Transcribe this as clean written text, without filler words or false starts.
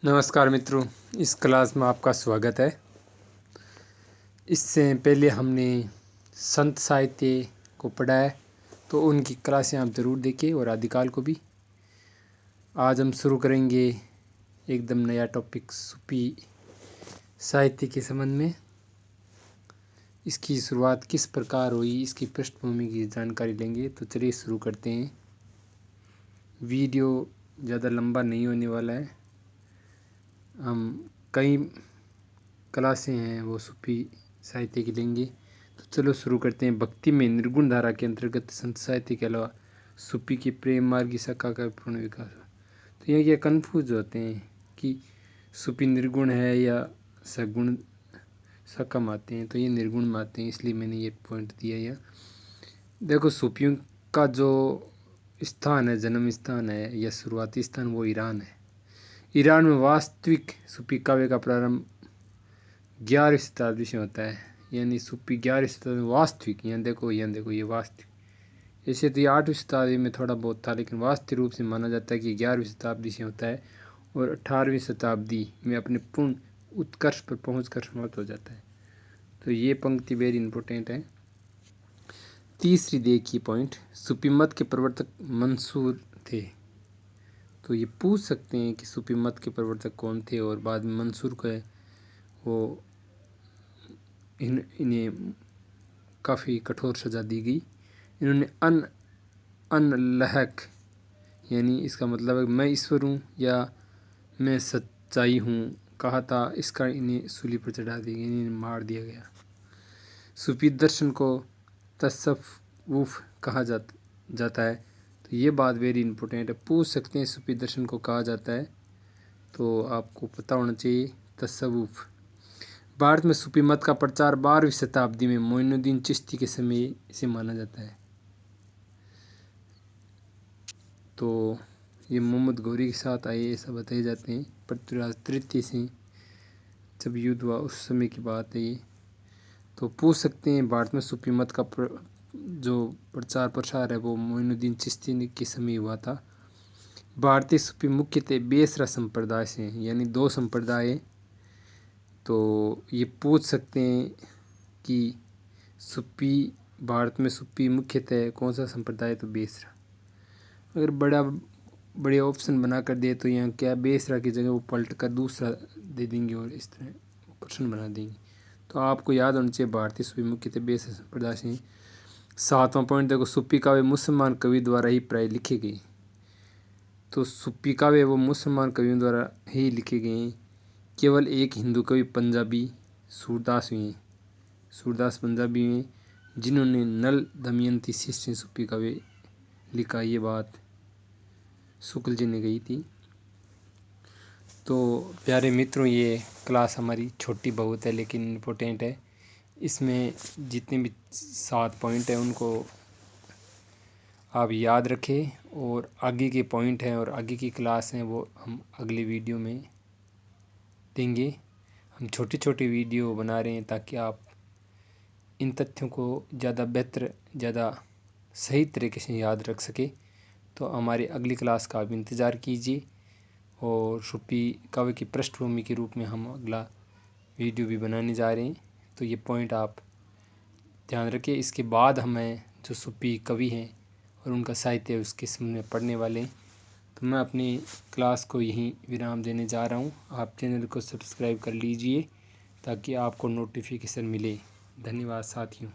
नमस्कार मित्रों, इस क्लास में आपका स्वागत है। इससे पहले हमने संत साहित्य को पढ़ा है, तो उनकी क्लासें आप ज़रूर देखें और आदिकाल को भी। आज हम शुरू करेंगे एकदम नया टॉपिक सूफी साहित्य के संबंध में। इसकी शुरुआत किस प्रकार हुई, इसकी पृष्ठभूमि की जानकारी लेंगे। तो चलिए शुरू करते हैं। वीडियो ज़्यादा लंबा नहीं होने वाला है। हम कई क्लासें हैं वो सूफी साहित्य की लेंगे। तो चलो शुरू करते हैं। भक्ति में निर्गुण धारा के अंतर्गत संत साहित्य के अलावा सूफी की प्रेम मार्ग की शाखा का पूर्ण विकास। तो ये क्या कन्फ्यूज होते हैं कि सूफी निर्गुण है या सगुण शाखा में आते हैं। तो ये निर्गुण में आते हैं, इसलिए मैंने ये पॉइंट दिया। या देखो, सूफियों का जो स्थान है, जन्म स्थान है या शुरुआती स्थान, वो ईरान है। ईरान में वास्तविक सूफी काव्य का प्रारंभ 11वीं शताब्दी से होता है। यानी सूफी 11वीं शताब्दी में वास्तविक, यहाँ देखो ये वास्तविक। ऐसे तो ये 8वीं शताब्दी में थोड़ा बहुत था, लेकिन वास्तविक रूप से माना जाता है कि 11वीं शताब्दी से होता है और 18वीं शताब्दी में अपने पूर्ण उत्कर्ष पर पहुँच कर समाप्त हो जाता है। तो ये पंक्ति वेरी इंपॉर्टेंट है। तीसरी देखिए पॉइंट, सूफी मत के प्रवर्तक मंसूर थे। तो ये पूछ सकते हैं कि सूफी मत के प्रवर्तक कौन थे, और बाद में मंसूर को है वो इन्हें काफ़ी कठोर सज़ा दी गई। इन्होंने अनलहक, यानी इसका मतलब है मैं ईश्वर हूँ या मैं सच्चाई हूँ, कहा था। इसका इन्हें सूली पर चढ़ा दिया गया, इन्हें मार दिया गया। सूफी दर्शन को तसव्वुफ़ कहा जाता है। तो ये बात वेरी इंपॉर्टेंट है। पूछ सकते हैं सूफी दर्शन को कहा जाता है, तो आपको पता होना चाहिए तसव्वुफ़। भारत में सूफी मत का प्रचार 12वीं शताब्दी में मोइनुद्दीन चिश्ती के समय से माना जाता है। तो ये मोहम्मद घोरी के साथ आए, ऐसा बताए जाते हैं। पृथ्वीराज तृतीय से जब युद्ध हुआ उस समय की बात है ये। तो पूछ सकते हैं भारत में सूफी मत का जो प्रचार प्रसार है वो मोइनुद्दीन चिश्ती के समय हुआ था। भारतीय सूफी मुख्यतः बेसरा संप्रदाय से हैं, यानी 2 संप्रदाय। तो ये पूछ सकते हैं कि सूफी भारत में सूफी मुख्यतः कौन सा संप्रदाय है, तो बेसरा। अगर बड़े ऑप्शन बना कर दे तो यहाँ क्या बेसरा की जगह वो पलट कर दूसरा दे देंगे और इस तरह प्रश्न बना देंगे। तो आपको याद होना चाहिए भारतीय सूफी मुख्यतः बेसरा संप्रदाय से। 7वां पॉइंट देखो, सूफी काव्य मुसलमान कवि द्वारा ही प्राय लिखे गए। तो सूफी काव्य वो मुसलमान कवियों द्वारा ही लिखे गए हैं। केवल एक हिंदू कवि पंजाबी सूरदास हुए हैं, सूरदास पंजाबी हैं, जिन्होंने नल दमयंती शिष्य सूफी काव्य लिखा। ये बात शुक्ल जी ने कही थी। तो प्यारे मित्रों, ये क्लास हमारी छोटी बहुत है लेकिन इम्पोर्टेंट है। इसमें जितने भी 7 पॉइंट हैं उनको आप याद रखें, और आगे के पॉइंट हैं और आगे की क्लास हैं वो हम अगले वीडियो में देंगे। हम छोटी छोटी वीडियो बना रहे हैं ताकि आप इन तथ्यों को ज़्यादा बेहतर, ज़्यादा सही तरीके से याद रख सके। तो हमारी अगली क्लास का आप इंतज़ार कीजिए, और सूफी काव्य की पृष्ठभूमि के रूप में हम अगला वीडियो भी बनाने जा रहे हैं। तो ये पॉइंट आप ध्यान रखें। इसके बाद हमें जो सूफी कवि हैं और उनका साहित्य उसके सामने पढ़ने वाले हैं। तो मैं अपनी क्लास को यहीं विराम देने जा रहा हूँ। आप चैनल को सब्सक्राइब कर लीजिए ताकि आपको नोटिफिकेशन मिले। धन्यवाद साथियों।